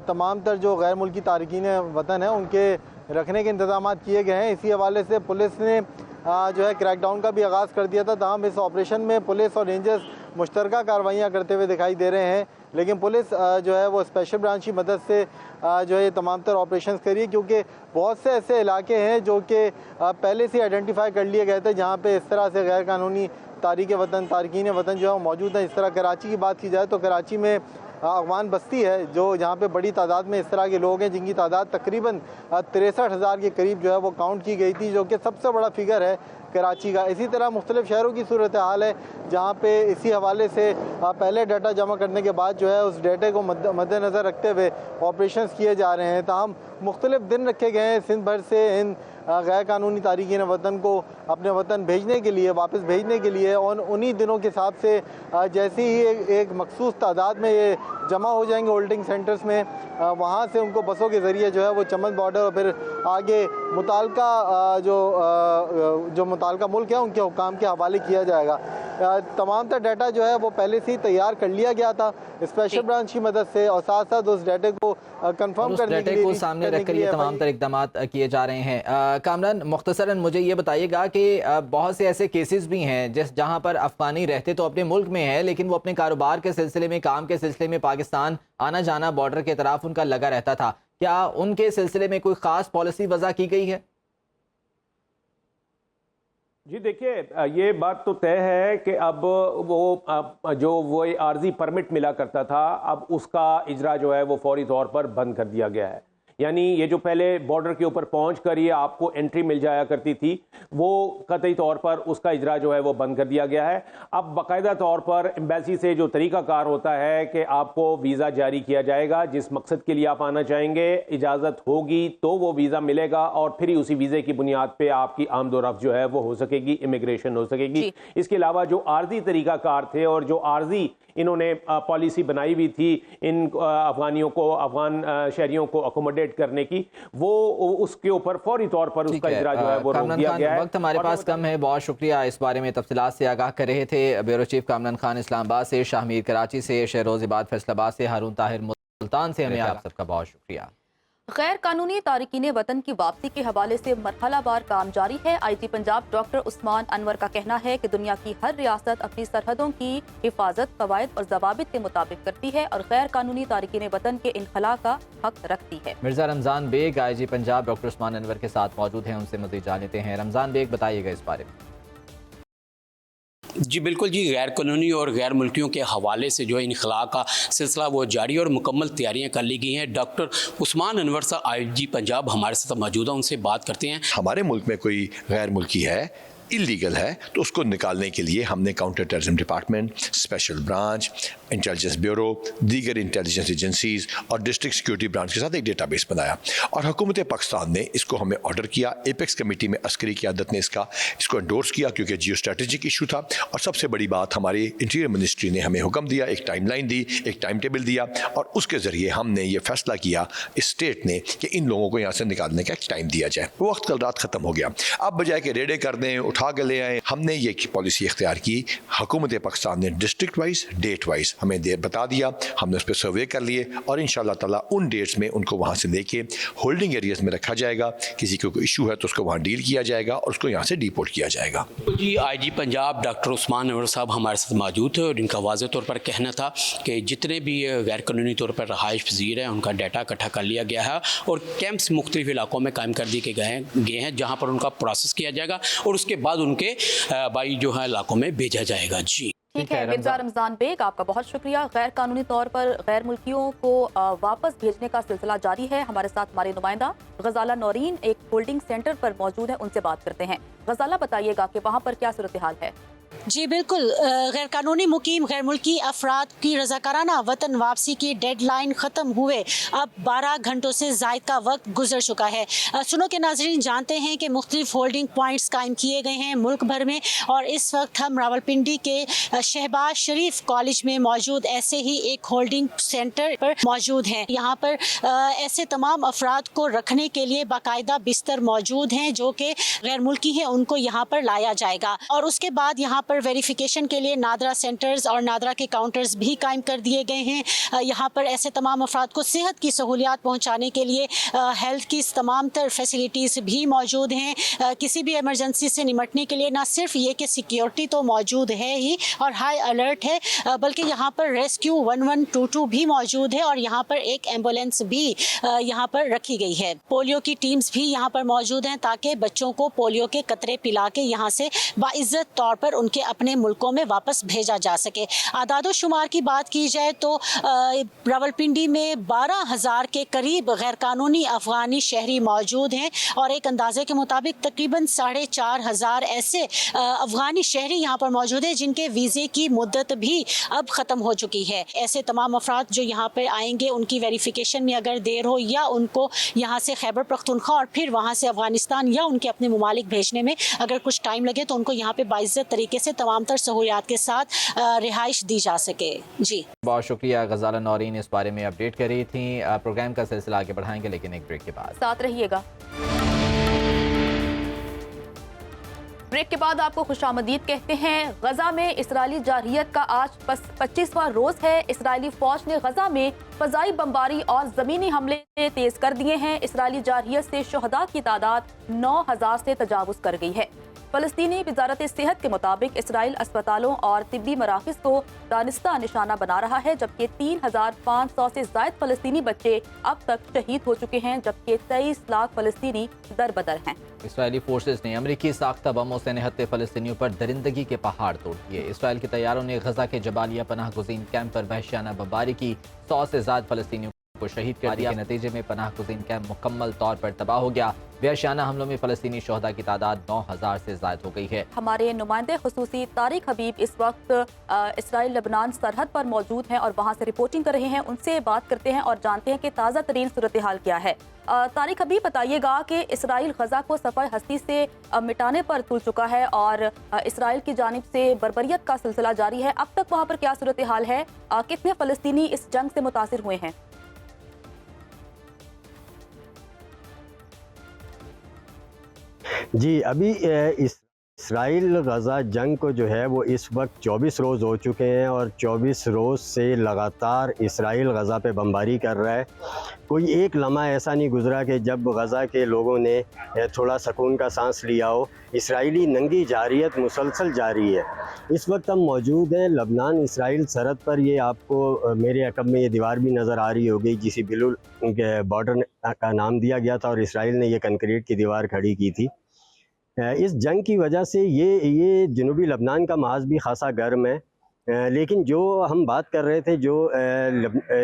तमाम तर जो गैर मुल्की तारकीन वतन हैं उनके रखने के इंतजाम किए गए हैं। इसी हवाले से पुलिस ने जो है क्रैकडाउन का भी आगाज़ कर दिया था। तमाम इस ऑपरेशन में पुलिस और रेंजर्स मुश्तरका कार्रवाइयाँ करते हुए दिखाई दे रहे हैं, लेकिन पुलिस जो है वो स्पेशल ब्रांच की मदद से जो है तमाम तर ऑपरेशंस करिए, क्योंकि बहुत से ऐसे इलाके हैं जो कि पहले से आइडेंटिफाई कर लिए गए थे जहाँ पे इस तरह से गैर कानूनी तारकीन वतन जो है मौजूद हैं। इस तरह कराची की बात की जाए तो कराची में अफगान बस्ती है जो जहाँ पे बड़ी तादाद में इस तरह के लोग हैं, जिनकी तादाद तकरीबन 63,000 के करीब जो है वो काउंट की गई थी, जो कि सबसे बड़ा फिगर है कराची का। इसी तरह मुख्तलिफ शहरों की सूरत हाल है जहाँ पे इसी हवाले से पहले डाटा जमा करने के बाद जो है उस डाटे को मद्देनज़र रखते हुए ऑपरेशन किए जा रहे हैं। ताहम मुख्तलिफ दिन रखे गए हैं सिंध भर से इन गैर कानूनी तारकीन वतन को अपने वतन भेजने के लिए, वापस भेजने के लिए, और उन्हीं दिनों के हिसाब से जैसे ही एक मखसूस तादाद में ये जमा हो जाएंगे होल्डिंग सेंटर्स में, वहाँ से उनको बसों के ज़रिए जो है वो चमन बॉर्डर और फिर आगे मुताल्लिका जो मुताल्लिका मुल्क है उनके हुकाम के हवाले किया जाएगा। तमाम तर डाटा जो है वो पहले से ही तैयार कर लिया गया था स्पेशल ब्रांच की मदद से, और साथ साथ उस डाटे को कंफर्म करने के लिए सामने रखकर ये तमाम तर इक़दाम किए जा रहे हैं। कामरान, मुख्तसरन मुझे ये बताइएगा कि बहुत से ऐसे केसेस भी हैं जहाँ पर अफगानी रहते तो अपने मुल्क में है, लेकिन वो अपने कारोबार के सिलसिले में, काम के सिलसिले में पाकिस्तान आना जाना बॉर्डर के तरफ उनका लगा रहता था। क्या उनके सिलसिले में कोई ख़ास पॉलिसी वज़ा की गई है? जी देखिए, ये बात तो तय है कि अब वो आर्जी परमिट मिला करता था, अब उसका इजरा जो है वो फौरी तौर पर बंद कर दिया गया है। यानी ये जो पहले बॉर्डर के ऊपर पहुंच कर ये आपको एंट्री मिल जाया करती थी, वो कतई तौर पर उसका इजरा जो है वो बंद कर दिया गया है। अब बाकायदा तौर पर एम्बेसी से जो तरीक़ाकार होता है कि आपको वीज़ा जारी किया जाएगा, जिस मकसद के लिए आप आना चाहेंगे, इजाज़त होगी तो वो वीज़ा मिलेगा और फिर ही उसी वीज़े की बुनियाद पर आपकी आमदोरफ्त जो है वो हो सकेगी, इमिग्रेशन हो सकेगी। इसके अलावा जो आर्जी तरीक़ाकार थे और जो आर्जी इन्होंने पॉलिसी बनाई हुई थी इन अफगानियों को, अफगान शहरियों को अकोमोडेट करने की, वो उसके ऊपर फौरी तौर पर उसका इजरा जो है वो रोक दिया गया है। वक्त हमारे पास कम है, बहुत शुक्रिया इस बारे में तफसीलात से आगाह कर रहे थे ब्यूरो चीफ कामरान खान इस्लामाबाद से, शाहमीर कराची से, शहरोज इबाद फैसलाबाद से, हारून ताहिर मुल्तान से। हमें आप सबका बहुत शुक्रिया। गैर कानूनी तारकीन वतन की वापसी के हवाले से मरहलावार काम जारी है। IG पंजाब डॉक्टर उस्मान अनवर का कहना है कि दुनिया की हर रियासत अपनी सरहदों की हिफाजत कवायद और जवाबित के मुताबिक करती है और गैर कानूनी तारकीन वतन के इनखला का हक रखती है। मिर्जा रमजान बेग IG पंजाब डॉक्टर उस्मान अनवर के साथ मौजूद हैं, उनसे मज़ीद जान लेते हैं। रमजान बेग, बताइएगा इस बारे में। जी बिल्कुल जी, गैर कानूनी और गैर मुल्कियों के हवाले से जो इनखला का सिलसिला वो जारी और मुकम्मल तैयारियां कर ली गई हैं। डॉक्टर उस्मान अनवर साहब IG पंजाब हमारे साथ मौजूद हैं, उनसे बात करते हैं। हमारे मुल्क में कोई गैर मुल्की है, इलीगल है, तो उसको निकालने के लिए हमने counter terrorism department, special branch, intelligence bureau, दीगर इंटेलिजेंस एजेंसीज और डिस्ट्रिक्ट सिक्योरिटी ब्रांच के साथ एक डेटाबेस बनाया और हुकूमत पाकिस्तान ने इसको हमें ऑर्डर किया। एपेक्स कमेटी में अस्करी क़यादत ने इसको एंडोर्स किया क्योंकि जियो स्ट्रेटेजिक इशू था। और सबसे बड़ी बात, हमारी इंटीरियर मिनिस्ट्री ने हमें हुक्म दिया, एक टाइमलाइन दी, एक टाइम टेबल दिया और उसके ज़रिए हमने ये फैसला किया इस स्टेट ने कि इन लोगों को यहाँ से निकालने का एक टाइम दिया जाए। वो वक्त कल रात ख़त्म हो गया। अब बजाय के रेडे कर दें, उठा के ले आए, हमने ये पॉलिसी इख्तियार की। हुकूमत पाकिस्तान ने डिस्ट्रिक्ट वाइज, डेट वाइज हमें बता दिया, हमने उस पर सर्वे कर लिए और इंशाअल्लाह ताला उन डेट्स में उनको वहाँ से लेके होल्डिंग एरियाज में रखा जाएगा। किसी को कोई इशू है तो उसको वहाँ डील किया जाएगा और उसको यहाँ से डिपोर्ट किया जाएगा। जी, आईजी पंजाब डॉक्टर उस्मान अनवर साहब हमारे साथ मौजूद थे और इनका वाज़ेह तौर पर कहना था कि जितने भी गैर कानूनी तौर पर रहाइश पजीर हैं उनका डाटा इकट्ठा कर लिया गया है और कैंप्स मुख्तलिफ इलाकों में कायम कर दिए गए हैं जहाँ पर उनका प्रोसेस किया जाएगा और उसके बाद उनके बाई जो है इलाकों में भेजा जाएगा। जी ठीक है मिर्जा रमजान बेग, आपका बहुत शुक्रिया। गैर कानूनी तौर पर गैर मुल्कियों को वापस भेजने का सिलसिला जारी है। हमारे साथ हमारे नुमाइंदा गजाला नौरीन एक होल्डिंग सेंटर पर मौजूद है, उनसे बात करते हैं। गजाला, बताइएगा कि वहाँ पर क्या सूरत हाल है? जी बिल्कुल, गैर कानूनी मुकीम गैर मुल्की अफराद की रज़ाकाराना वतन वापसी की डेडलाइन ख़त्म हुए अब 12 घंटों से ज़ायद का वक्त गुजर चुका है। सुनो के नाज़रीन, जानते हैं कि मुख्तलिफ होल्डिंग पॉइंट्स कायम किए गए हैं मुल्क भर में और इस वक्त हम रावलपिंडी के शहबाज शरीफ कॉलेज में मौजूद ऐसे ही एक होल्डिंग सेंटर पर मौजूद हैं। यहाँ पर ऐसे तमाम अफराद को रखने के लिए बाकायदा बिस्तर मौजूद हैं जो कि गैर मुल्की हैं, उनको यहाँ पर लाया जाएगा और उसके बाद यहाँ पर वेरिफिकेशन के लिए नादरा सेंटर्स और नादरा के काउंटर्स भी कायम कर दिए गए हैं। यहाँ पर ऐसे तमाम अफराद को सेहत की सहूलियात पहुँचाने के लिए हेल्थ की तमाम तर फैसिलिटीज़ भी मौजूद हैं। किसी भी इमरजेंसी से निमटने के लिए न सिर्फ ये कि सिक्योरिटी तो मौजूद है ही और हाई अलर्ट है, बल्कि यहाँ पर रेस्क्यू 1122 भी मौजूद है और यहाँ पर एक एम्बुलेंस भी यहाँ पर रखी गई है। पोलियो की टीम्स भी यहाँ पर मौजूद हैं ताकि बच्चों को पोलियो के कतरे पिला के यहाँ से बाइज्जत तौर पर उनके अपने मुल्कों में वापस भेजा जा सके। आदादो शुमार की बात की जाए तो रावलपिंडी में 12,000 के करीब गैर कानूनी अफगानी शहरी मौजूद हैं और एक अंदाजे के मुताबिक तकरीबन 4,500 ऐसे अफगानी शहरी यहाँ पर मौजूद हैं जिनके वीज़े की मुद्दत भी अब ख़त्म हो चुकी है। ऐसे तमाम अफराद जो यहाँ पर आएंगे उनकी वेरिफिकेशन में अगर देर हो या उनको यहाँ से खैबर पख्तूनख्वा और फिर वहाँ से अफगानिस्तान या उनके अपने ममालिक भेजने में अगर कुछ टाइम लगे तो उनको यहाँ पे बाइज्जत तरीके से तमाम तर सहूलियात के साथ रिहाइश दी जा सके। जी बहुत शुक्रिया। गजाला नौरीन इस बारे में अपडेट कर रही थी। प्रोग्राम का सिलसिला आगे बढ़ाएंगे लेकिन एक ब्रेक के बाद, साथ रहिएगा। ब्रेक के बाद आपको खुशामदीद कहते हैं। गजा में इसराइली जारहियत का आज 25वां रोज है। इसराइली फौज ने गजा में फजाई बमबारी और जमीनी हमले तेज कर दिए हैं। इसराइली जारहियत से शुहदा की तादाद 9,000 से तजावुज कर गई है। फलस्तीनी वजारत सेहत के मुताबिक इसराइल अस्पतालों और तिब्बी मराकज़ को दानिस्ता निशाना बना रहा है, जबकि 3,500 से ज़ायद फलस्तीनी बच्चे अब तक शहीद हो चुके हैं, जबकि 23 लाख फलस्तीनी दरबदर हैं। इसराइली फोर्सेस ने अमरीकी साख्ता बमों से निहत्ते फलस्तीनियों पर दरिंदगी के पहाड़ तोड़ दिए। इसराइल के तैयारों ने गजा के जबालिया पनाह गुज़ीन कैंप पर वहशियाना बमबारी की। 100 से ज़ायद फलस्तीनियों को शहीद कर दिया। नतीजे में पनाह गुज़ीन कैंप मुकम्मल तौर पर तबाह हो गया। वहशियाना हमलों में फलस्तीनी शोहदा की तादाद 9,000 से ज़ायद हो गई है। हमारे नुमाइंदे खुसूसी तारिक हबीब इस वक्त इसराइल लेबनान सरहद पर मौजूद हैं और वहाँ से रिपोर्टिंग कर रहे हैं। उनसे बात करते हैं और जानते हैं कि ताज़ा तरीन सूरत हाल क्या है। तारिक हबीब, बताइएगा कि इसराइल गजा को सफ़र हस्ती से मिटाने पर तुल चुका है और इसराइल की जानिब से बर्बरियत का सिलसिला जारी है। अब तक वहाँ पर क्या सूरत हाल है? कितने फ़लस्तीनी इस जंग से मुतासिर हुए हैं? जी, अभी इसराइल गज़ा जंग को जो है वो इस वक्त 24 रोज़ हो चुके हैं और 24 रोज़ से लगातार इसराइल गज़ा पे बमबारी कर रहा है। कोई एक लम्हा ऐसा नहीं गुज़रा कि जब गज़ा के लोगों ने थोड़ा सुकून का सांस लिया हो। इसराइली नंगी जारियत मुसलसल जारी है। इस वक्त हम मौजूद हैं लबनान इसराइल सरहद पर। ये आपको मेरे अकब में ये दीवार भी नज़र आ रही होगी जिसे बिलुल बॉर्डर का नाम दिया गया था और इसराइल ने ये कंक्रीट की दीवार खड़ी की थी। इस जंग की वजह से ये जनूबी लबनान का माज भी खासा गर्म है। लेकिन जो हम बात कर रहे थे, जो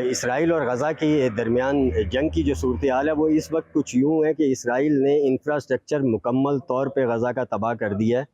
इसराइल और गज़ा के दरमियान जंग की जो सूरत हाल है, वो इस वक्त कुछ यूँ है कि इसराइल ने इंफ्रास्ट्रक्चर मुकम्मल तौर पे गज़ा का तबाह कर दिया है।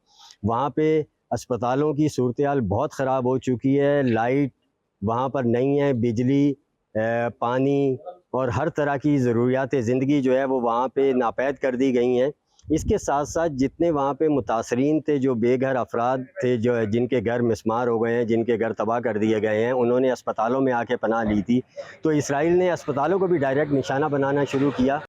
वहाँ पे अस्पतालों की सूरत हाल बहुत ख़राब हो चुकी है। लाइट वहाँ पर नहीं है, बिजली, पानी और हर तरह की ज़रूरियात ज़िंदगी जो है वो वहाँ पे नापैद कर दी गई हैं। इसके साथ साथ जितने वहाँ पे मुतासरीन थे, जो बेघर अफराद थे, जो जिनके घर मिसमार हो गए हैं, जिनके घर तबाह कर दिए गए हैं, उन्होंने अस्पतालों में आके पनाह ली थी। तो इसराइल ने अस्पतालों को भी डायरेक्ट निशाना बनाना शुरू किया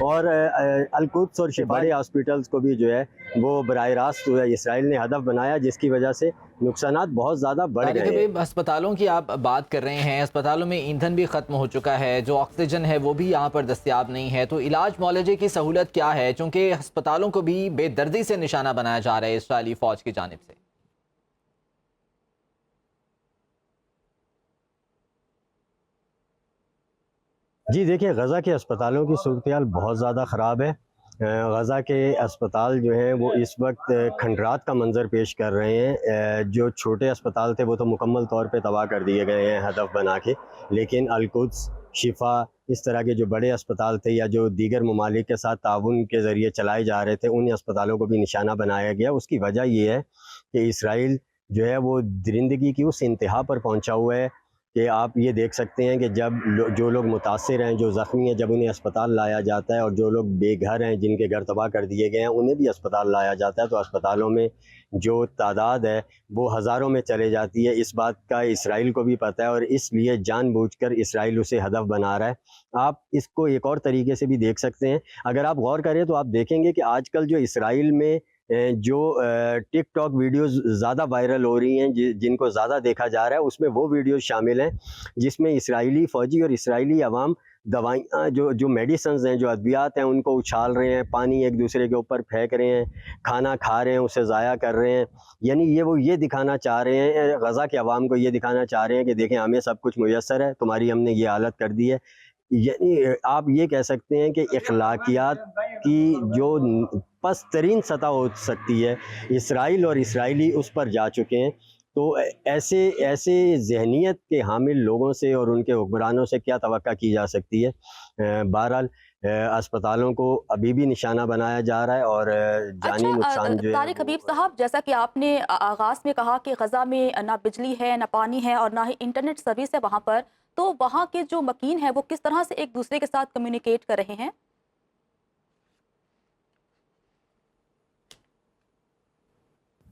और अल-कुद्स और शिफाई हॉस्पिटल्स को भी जो है वो बराह रास्त इसराइल ने हदफ बनाया, जिसकी वजह से नुकसानात बहुत ज़्यादा बढ़ गए हैं। अस्पतालों की आप बात कर रहे हैं, अस्पतालों में ईंधन भी ख़त्म हो चुका है, जो ऑक्सीजन है वो भी यहाँ पर दस्तयाब नहीं है, तो इलाज मुआलजे की सहूलत क्या है, चूँकि अस्पतालों को भी बेदर्दी से निशाना बनाया जा रहा है इसराइली फ़ौज की जानिब से। जी देखिए, गज़ा के अस्पतालों की सूरत-ए-हाल बहुत ज़्यादा ख़राब है। गज़ा के अस्पताल जो हैं वो इस वक्त खंडरात का मंज़र पेश कर रहे हैं। जो छोटे अस्पताल थे वो तो मुकम्मल तौर पे तबाह कर दिए गए हैं हदफ बना के, लेकिन अल-कुद्स, शिफा, इस तरह के जो बड़े अस्पताल थे या जो दीगर ममालिक के साथ ताउन के ज़रिए चलाए जा रहे थे, उन अस्पतालों को भी निशाना बनाया गया। उसकी वजह ये है कि इसराइल जो है वो दरिंदगी की उस इंतहा पर पहुँचा हुआ है कि आप ये देख सकते हैं कि जब जो लोग मुतासिर हैं, जो ज़ख्मी हैं, जब उन्हें अस्पताल लाया जाता है, और जो लोग बेघर हैं, जिनके घर तबाह कर दिए गए हैं, उन्हें भी अस्पताल लाया जाता है, तो अस्पतालों में जो तादाद है वो हज़ारों में चले जाती है। इस बात का इसराइल को भी पता है और इसलिए जानबूझकर इसराइल उसे हदफ बना रहा है। आप इसको एक और तरीके से भी देख सकते हैं। अगर आप गौर करें तो आप देखेंगे कि आजकल जो इसराइल में जो टिकटॉक वीडियोज़ ज़्यादा वायरल हो रही हैं, जिनको ज़्यादा देखा जा रहा है, उसमें वो वीडियोज़ शामिल हैं जिसमें इसराइली फ़ौजी और इसराइली अवाम दवाइयाँ, जो मेडिसिन्स हैं, जो अद्वियात हैं, उनको उछाल रहे हैं, पानी एक दूसरे के ऊपर फेंक रहे हैं, खाना खा रहे हैं, उसे ज़ाया कर रहे हैं। यानी वो ये दिखाना चाह रहे हैं, गज़ा के अवाम को ये दिखाना चाह रहे हैं कि देखें, हमें सब कुछ मुयस्सर है, तुम्हारी हमने ये हालत कर दी है। यानी आप ये कह सकते हैं कि अखलाकियात की जो पस्तरीन सतह हो सकती है, इसराइल और इसराइली उस पर जा चुके हैं। तो ऐसे ज़हनियत के हामिल लोगों से और उनके हुक्मरानों से क्या तवक्का की जा सकती है। बहरहाल अस्पतालों को अभी भी निशाना बनाया जा रहा है और जानी नुकसान जो है। तारिक हबीब साहब, जैसा कि आपने आगाज़ में कहा कि गज़ा में ना बिजली है, ना पानी है और ना ही इंटरनेट सर्विस है वहाँ पर, तो वहाँ के जो मकीन हैं वो किस तरह से एक दूसरे के साथ कम्युनिकेट कर रहे हैं?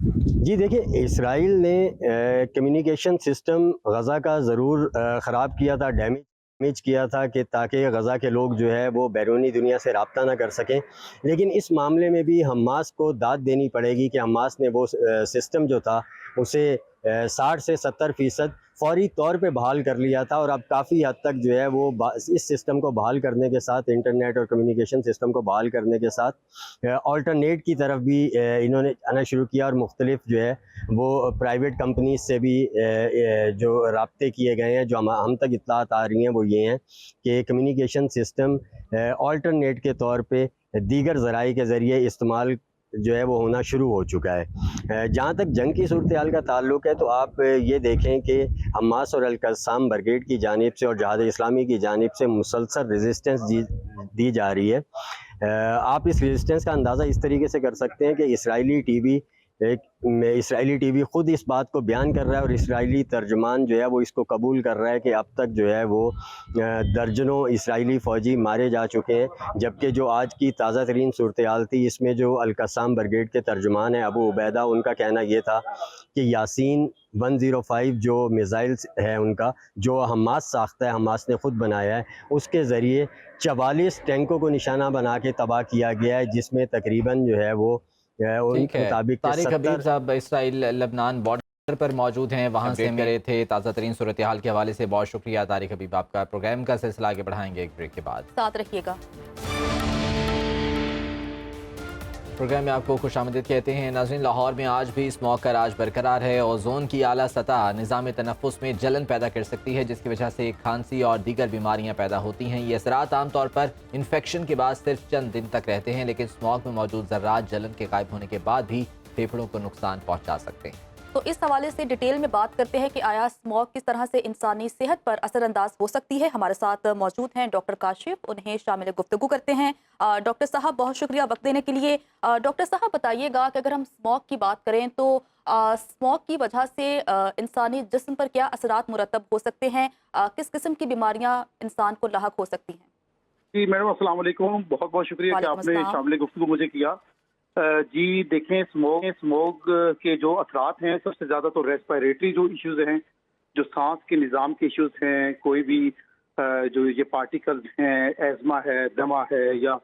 जी देखिए, इसराइल ने कम्युनिकेशन सिस्टम गज़ा का ज़रूर ख़राब किया था, डैमेज किया था कि ताकि गज़ा के लोग जो है वो बैरूनी दुनिया से रब्ता ना कर सकें। लेकिन इस मामले में भी हमास को दाद देनी पड़ेगी कि हमास ने वो सिस्टम जो था उसे 60 से 70% फ़ौरी तौर पे बहाल कर लिया था, और अब काफ़ी हद तक जो है वो इस सिस्टम को बहाल करने के साथ, इंटरनेट और कम्युनिकेशन सिस्टम को बहाल करने के साथ अल्टरनेट की तरफ भी इन्होंने आना शुरू किया, और मुख्तलिफ जो है वो प्राइवेट कंपनीज से भी जो राब्ते किए गए हैं। जो हम तक इत्तलात आ रही हैं वो ये हैं कि कम्युनिकेशन सिस्टम अल्टरनेट के तौर पे दीगर ज़राए के ज़रिए इस्तेमाल जो है वो होना शुरू हो चुका है। जहाँ तक जंग की सूरत-ए-हाल का ताल्लुक़ है, तो आप ये देखें कि हमास और अल-क़स्साम ब्रिगेड की जानिब से और जिहाद इस्लामी की जानिब से मुसलसल रेजिस्टेंस दी जा रही है। आप इस रेजिस्टेंस का अंदाज़ा इस तरीके से कर सकते हैं कि इसराइली टीवी ख़ुद इस बात को बयान कर रहा है, और इसराइली तर्जुमान जो है वो इसको कबूल कर रहा है कि अब तक जो है वो दर्जनों इसराइली फ़ौजी मारे जा चुके हैं। जबकि जो आज की ताज़ा तरीन सूरत-ए-हाल थी, इसमें जो अल-क़स्साम ब्रिगेड के तर्जुमान हैं अबू उबैदा, उनका कहना ये था कि यासीन 105 जो मिज़ाइल्स है उनका, जो हमास साख्ता है, हमास ने ख़ुद बनाया है, उसके ज़रिए 44 टैंकों को निशाना बना के तबाह किया गया है, जिसमें तकरीबन जो है वो उनके मुताबिक तारिक हबीब साहब इस्राइल लबनान बॉर्डर पर मौजूद हैं, वहाँ से हम रहे थे ताज़ा तरीन सूरत हाल के हवाले से। बहुत शुक्रिया तारिक हबीब आपका। प्रोग्राम का सिलसिला आगे बढ़ाएंगे एक ब्रेक के बाद, साथ रखिएगा। प्रोग्राम में आपको खुशामदीद कहते हैं। नाज़रीन, लाहौर में आज भी स्मॉग का राज बरकरार है। ओजोन की आला सतह निज़ाम तनफ़ुस में जलन पैदा कर सकती है, जिसकी वजह से खांसी और दीगर बीमारियां पैदा होती हैं। ये असरात आमतौर पर इन्फेक्शन के बाद सिर्फ चंद दिन तक रहते हैं, लेकिन स्मॉग में मौजूद ज़र्रात जलन के गायब होने के बाद भी फेफड़ों को नुकसान पहुँचा सकते हैं। तो इस हवाले से डिटेल में बात करते हैं कि आया स्मॉग किस तरह से इंसानी सेहत पर असरअंदाज हो सकती है। हमारे साथ मौजूद हैं डॉक्टर काशिफ, उन्हें शामिल गुफ्तगू करते हैं। डॉक्टर साहब, बहुत शुक्रिया वक्त देने के लिए। डॉक्टर साहब, बताइएगा कि अगर हम स्मॉग की बात करें तो स्मॉग की वजह से इंसानी जिस्म पर क्या असरात मुरतब हो सकते हैं, किस किस्म की बीमारियां इंसान को लाहक हो सकती हैं? जी मैडम, अस्सलाम वालेकुम। बहुत बहुत शुक्रिया कि आपने शामिल गुफ्तगू मुझे किया। जी देखें, स्मोग के जो असरात हैं, सबसे ज़्यादा तो रेस्पिरेटरी जो इश्यूज़ हैं, जो सांस के निज़ाम के इश्यूज़ हैं, कोई भी जो ये पार्टिकल्स हैं, एजमा है, दमा है या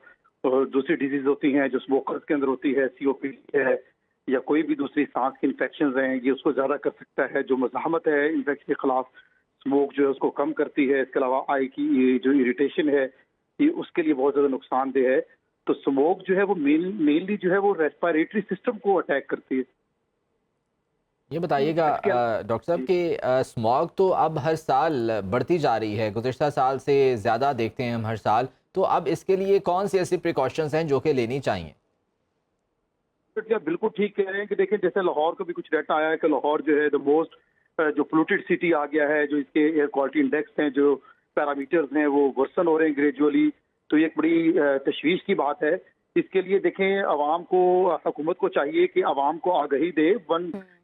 दूसरी डिजीज होती हैं जो स्मोकर्स के अंदर होती है, सीओपीडी है या कोई भी दूसरी सांस की इन्फेक्शन हैं, ये उसको ज़्यादा कर सकता है। जो मज़ाहमत है इन्फेक्शन के खिलाफ स्मोक जो है उसको कम करती है। इसके अलावा आई की ये जो इरिटेशन है ये उसके लिए बहुत ज़्यादा नुकसानदेह है। तो स्मोक जो है वो मेनली जो है वो रेस्पिरेटरी सिस्टम को अटैक करती है। ये बताइएगा डॉक्टर साहब कि स्मॉग तो अब हर साल बढ़ती जा रही है, गुज़िश्ता साल से ज़्यादा देखते हैं हम हर साल, तो अब इसके लिए कौन सी ऐसी प्रिकॉशंस हैं जो कि लेनी चाहिए? बिल्कुल ठीक कह रहे हैं कि देखें जैसे लाहौर का भी कुछ डाटा आया है कि लाहौर जो है द मोस्ट जो पोल्यूटेड सिटी आ गया है, जो इसके एयर क्वालिटी इंडेक्स हैं, जो पैरामीटर्स हैं वो वर्सन हो रहे हैं ग्रेजुअली। तो ये एक बड़ी तशवीश की बात है। इसके लिए देखें अवाम को, हुकूमत को चाहिए कि अवाम को आगाही दे।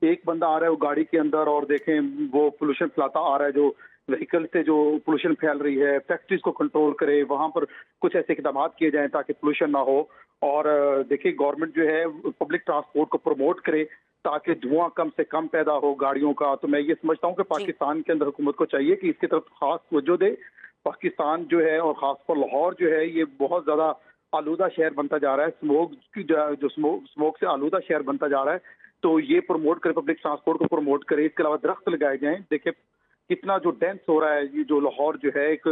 एक बंदा आ रहा है वो गाड़ी के अंदर और देखें वो पोल्यूशन फैलाता आ रहा है, जो व्हीकल से जो पोल्यूशन फैल रही है, फैक्ट्रीज को कंट्रोल करे, वहां पर कुछ ऐसे इकदाम किए जाएं ताकि पोल्यूशन ना हो। और देखिए गवर्नमेंट जो है पब्लिक ट्रांसपोर्ट को प्रमोट करे ताकि धुआं कम से कम पैदा हो गाड़ियों का। तो मैं ये समझता हूँ कि पाकिस्तान के अंदर हुकूमत को चाहिए कि इसकी तरफ खास तवज्जो दे। पाकिस्तान जो है और खासकर लाहौर जो है ये बहुत ज्यादा आलूदा शहर बनता जा रहा है, स्मोक से आलूदा शहर बनता जा रहा है। तो ये प्रमोट करे, पब्लिक ट्रांसपोर्ट को प्रमोट करे। इसके अलावा दरख्त लगाए जाएं। देखिए कितना जो डेंस हो रहा है, ये जो लाहौर जो है एक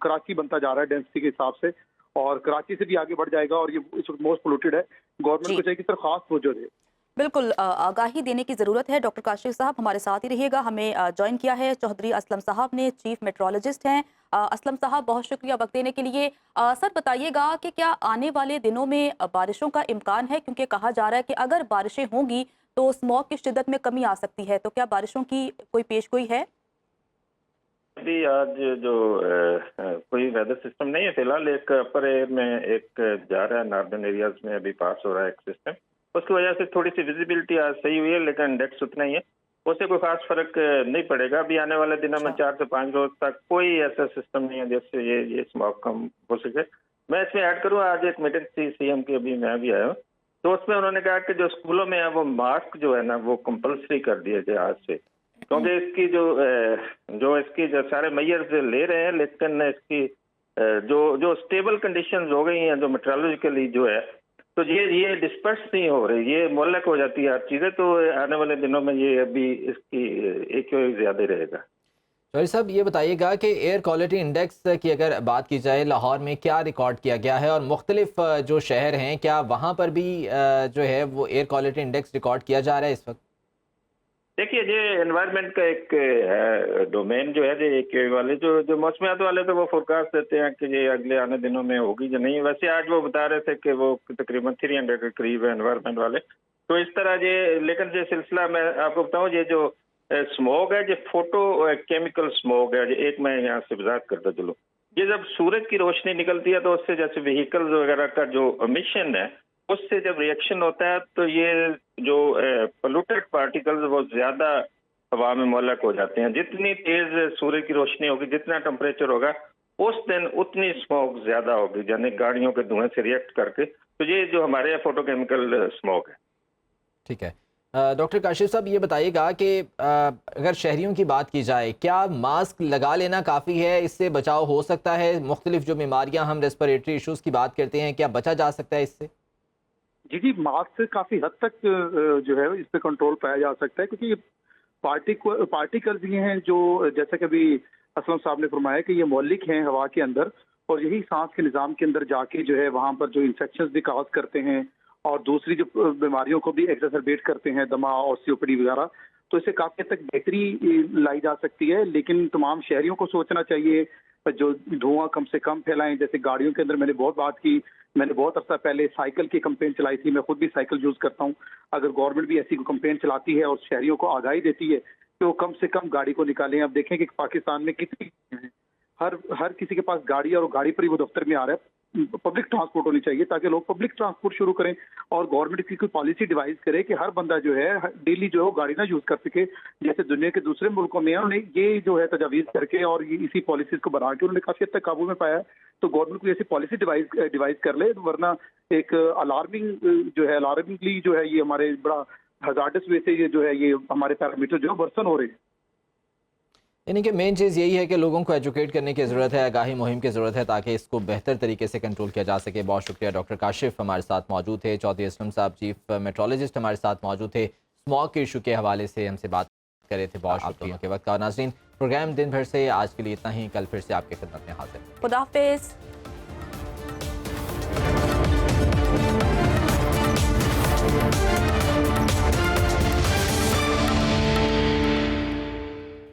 कराची बनता जा रहा है डेंसिटी के हिसाब से, और कराची से भी आगे बढ़ जाएगा और ये इस वक्त मोस्ट पोल्यूटेड है। गवर्नमेंट को चाहिए कि सिर्फ खास तवज्जो दे। बिल्कुल आगाही देने की ज़रूरत है। डॉक्टर काशिफ साहब हमारे साथ ही रहिएगा। हमें ज्वाइन किया है चौधरी असलम साहब ने, चीफ मेट्रोलॉजिस्ट हैं। असलम साहब बहुत शुक्रिया वक्त देने के लिए। सर बताइएगा कि क्या आने वाले दिनों में बारिशों का इम्कान है, क्योंकि कहा जा रहा है कि अगर बारिशें होंगी तो स्मॉग की शिद्दत में कमी आ सकती है, तो क्या बारिशों की कोई पेशगोई है? अभी आज जो कोई वेदर सिस्टम नहीं है फिलहाल, एक अपर एयर में एक जा रहा है, नॉर्दर्न एरियाज में अभी पास हो रहा है एक सिस्टम, उसकी वजह से थोड़ी सी विजिबिलिटी आज सही हुई है, लेकिन इंडेक्स उतना ही है, उससे कोई खास फर्क नहीं पड़ेगा। अभी आने वाले दिनों में 4 से 5 रोज तक कोई ऐसा सिस्टम नहीं है जिससे ये स्मॉग कम हो सके। मैं इसमें ऐड करूँ, आज एक मीटिंग थी सीएम की, अभी मैं भी आया हूँ, तो उसमें उन्होंने कहा कि जो स्कूलों में है वो मास्क जो है ना वो कंपल्सरी कर दिया जाए आज से, क्योंकि इसकी जो सारे मेजर्स ले रहे हैं, लेकिन इसकी जो स्टेबल कंडीशंस हो गई हैं जो मेट्रोलॉजिकली जो है, तो ये डिस्पर्स नहीं हो रही, ये मोहल्लक हो जाती है हर चीज़ें। तो आने वाले दिनों में ये अभी इसकी एक ज़्यादा रहेगा। चौधरी साहब ये बताइएगा कि एयर क्वालिटी इंडेक्स की अगर बात की जाए लाहौर में क्या रिकॉर्ड किया गया है, और मुख्तलिफ जो शहर हैं क्या वहाँ पर भी जो है वो एयर क्वालिटी इंडेक्स रिकॉर्ड किया जा रहा है इस वक्त? देखिए ये एनवायरनमेंट का एक डोमेन जो है, एक वाले जो मौसमियात वाले तो वो फोरकास्ट देते हैं कि ये अगले आने दिनों में होगी या नहीं। वैसे आज वो बता रहे थे कि वो तकरीबन 300 के करीब है एनवायरनमेंट वाले। तो इस तरह ये, लेकिन ये सिलसिला मैं आपको बताऊँ, ये जो स्मोग है, ये फोटो केमिकल स्मोग है, एक मैं यहाँ से वजाहत करता चलूँ, ये जब सूरज की रोशनी निकलती है तो उससे जैसे व्हीकल्स वगैरह का जो एमिशन है उससे जब रिएक्शन होता है तो ये जो पोल्यूटेड पार्टिकल्स वो ज्यादा हवा में मोहल्लक हो जाते हैं। जितनी तेज सूर्य की रोशनी होगी, जितना टेम्परेचर होगा, उस दिन उतनी स्मोक ज्यादा होगी, यानी गाड़ियों के धुएं से रिएक्ट करके। तो ये जो हमारे फोटोकेमिकल स्मोक है। ठीक है डॉक्टर काशिफ साहब ये बताइएगा कि अगर शहरियों की बात की जाए, क्या मास्क लगा लेना काफ़ी है, इससे बचाव हो सकता है? मुख्तलिफ जो बीमारियां, हम रेस्पिरेटरी इशूज़ की बात करते हैं, क्या बचा जा सकता है इससे? जी मास्क से काफी हद तक जो है इस पे कंट्रोल पाया जा सकता है, क्योंकि पार्टिकल्स ये हैं जो, जैसा कि अभी असलम साहब ने फरमाया कि ये मौलिक हैं हवा के अंदर, और यही सांस के निज़ाम के अंदर जाके जो है वहाँ पर जो इन्फेक्शंस भी काज करते हैं और दूसरी जो बीमारियों को भी एक्सरबेट करते हैं, दमा और सीओपीडी वगैरह। तो इससे काफी हद तक बेहतरी लाई जा सकती है। लेकिन तमाम शहरियों को सोचना चाहिए जो धुआं कम से कम फैलाएं। जैसे गाड़ियों के अंदर मैंने बहुत बात की, मैंने बहुत अर्सा पहले साइकिल की कंपेन चलाई थी, मैं खुद भी साइकिल यूज करता हूं। अगर गवर्नमेंट भी ऐसी कंपेन चलाती है और शहरियों को आगाही देती है तो कम से कम गाड़ी को निकालें। अब देखें कि पाकिस्तान में कितनी हर किसी के पास गाड़ी है और गाड़ी पर ही वो दफ्तर में आ रहा है। पब्लिक ट्रांसपोर्ट होनी चाहिए ताकि लोग पब्लिक ट्रांसपोर्ट शुरू करें, और गवर्नमेंट इसकी कोई पॉलिसी डिवाइस करे कि हर बंदा जो है डेली जो है गाड़ी ना यूज कर सके, जैसे दुनिया के दूसरे मुल्कों में उन्होंने ये जो है तजावीज करके और ये इसी पॉलिसीज को बना के उन्होंने काफी हद तक काबू में पाया। तो गवर्नमेंट को ऐसी पॉलिसी डिवाइस कर ले, वरना एक अलार्मिंगली जो है ये हमारे बड़ा हजार्डस वे से ये जो है ये हमारे पैरामीटर जो है वर्सन हो रहे हैं। यानी कि मेन चीज़ यही है कि लोगों को एजुकेट करने की ज़रूरत है, आगाही मुहिम की ज़रूरत है ताकि इसको बेहतर तरीके से कंट्रोल किया जा सके। बहुत शुक्रिया। डॉक्टर काशिफ हमारे साथ मौजूद थे, चौधरी असलम साहब चीफ मेट्रोलॉजिस्ट हमारे साथ मौजूद थे, स्मॉग के इशू के हवाले से हमसे बात कर रहे थे। बहुत शुक्रिया के वक्त का। नाज़रीन, प्रोग्राम दिन भर से आज के लिए इतना ही, कल फिर से आपकी खिदमत में हाजिर। खुदा हाफिज़।